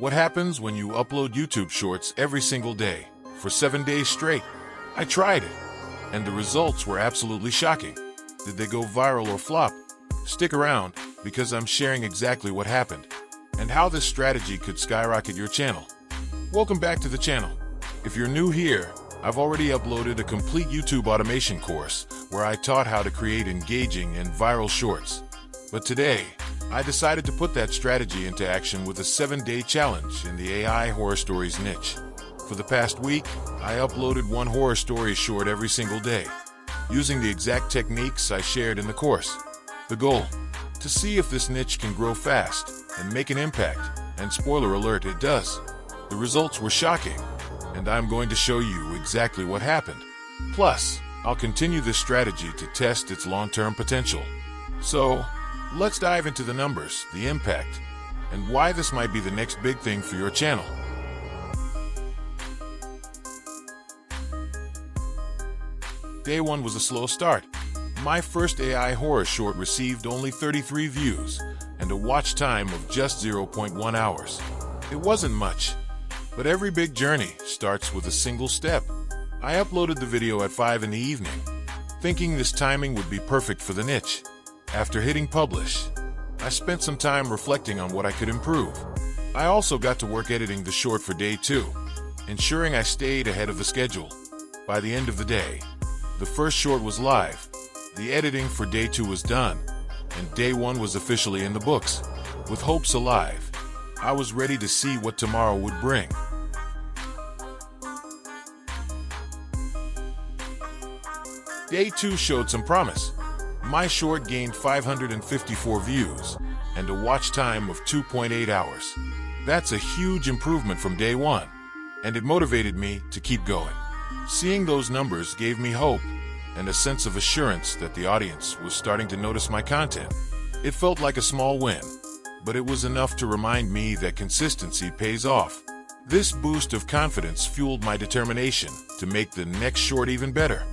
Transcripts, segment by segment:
What happens when you upload YouTube Shorts every single day for 7 days straight? I tried it, and the results were absolutely shocking. Did they go viral or flop? Stick around, because I'm sharing exactly what happened and how this strategy could skyrocket your channel. Welcome back to the channel. If you're new here, I've already uploaded a complete YouTube automation course where I taught how to create engaging and viral shorts. But today, I decided to put that strategy into action with a 7-day challenge in the AI horror stories niche. For the past week, I uploaded one horror story short every single day, using the exact techniques I shared in the course. The goal? To see if this niche can grow fast and make an impact, and spoiler alert, it does. The results were shocking, and I'm going to show you exactly what happened. Plus, I'll continue this strategy to test its long-term potential. So, let's dive into the numbers, the impact, and why this might be the next big thing for your channel. Day 1 was a slow start. My first AI horror short received only 33 views and a watch time of just 0.1 hours. It wasn't much, but every big journey starts with a single step. I uploaded the video at 5 in the evening, thinking this timing would be perfect for the niche. After hitting publish, I spent some time reflecting on what I could improve. I also got to work editing the short for day 2, ensuring I stayed ahead of the schedule. By the end of the day, the first short was live, the editing for day 2 was done, and day 1 was officially in the books. With hopes alive, I was ready to see what tomorrow would bring. Day 2 showed some promise. My short gained 554 views and a watch time of 2.8 hours. That's a huge improvement from day 1, and it motivated me to keep going. Seeing those numbers gave me hope and a sense of assurance that the audience was starting to notice my content. It felt like a small win, but it was enough to remind me that consistency pays off. This boost of confidence fueled my determination to make the next short even better.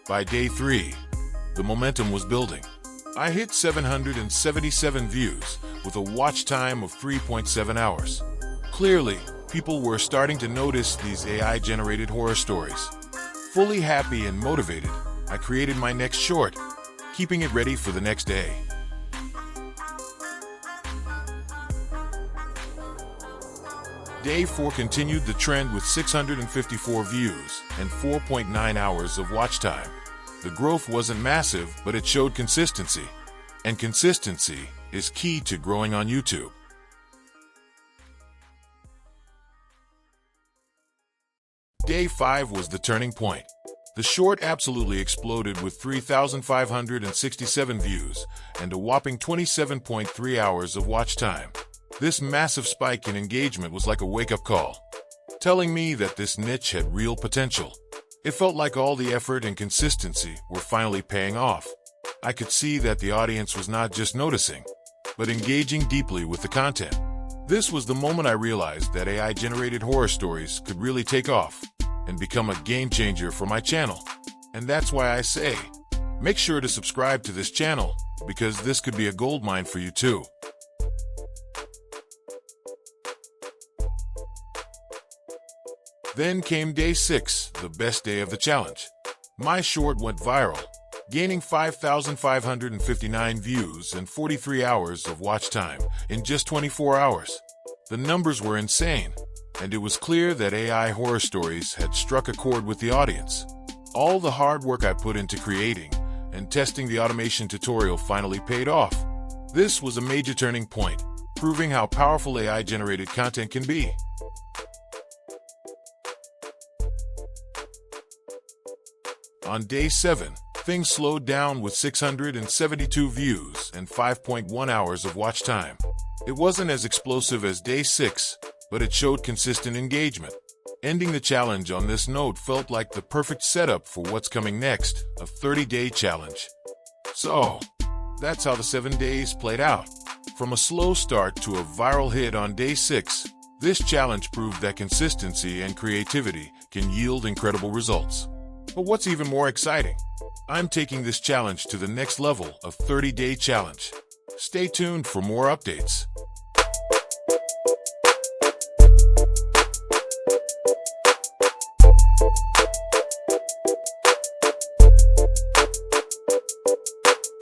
By day 3, the momentum was building. I hit 777 views with a watch time of 3.7 hours. Clearly, people were starting to notice these AI-generated horror stories. Fully happy and motivated, I created my next short, keeping it ready for the next day. Day 4 continued the trend with 654 views and 4.9 hours of watch time. The growth wasn't massive, but it showed consistency. And consistency is key to growing on YouTube. Day 5 was the turning point. The short absolutely exploded with 3,567 views and a whopping 27.3 hours of watch time. This massive spike in engagement was like a wake-up call, telling me that this niche had real potential. It felt like all the effort and consistency were finally paying off. I could see that the audience was not just noticing, but engaging deeply with the content. This was the moment I realized that AI-generated horror stories could really take off and become a game-changer for my channel. And that's why I say, make sure to subscribe to this channel, because this could be a goldmine for you too. Then came day 6, the best day of the challenge. My short went viral, gaining 5,559 views and 43 hours of watch time in just 24 hours. The numbers were insane, and it was clear that AI horror stories had struck a chord with the audience. All the hard work I put into creating and testing the automation tutorial finally paid off. This was a major turning point, proving how powerful AI-generated content can be. On day 7, things slowed down with 672 views and 5.1 hours of watch time. It wasn't as explosive as day 6, but it showed consistent engagement. Ending the challenge on this note felt like the perfect setup for what's coming next, a 30-day challenge. So, that's how the 7 days played out. From a slow start to a viral hit on day 6, this challenge proved that consistency and creativity can yield incredible results. But what's even more exciting? I'm taking this challenge to the next level of 30-day challenge. Stay tuned for more updates.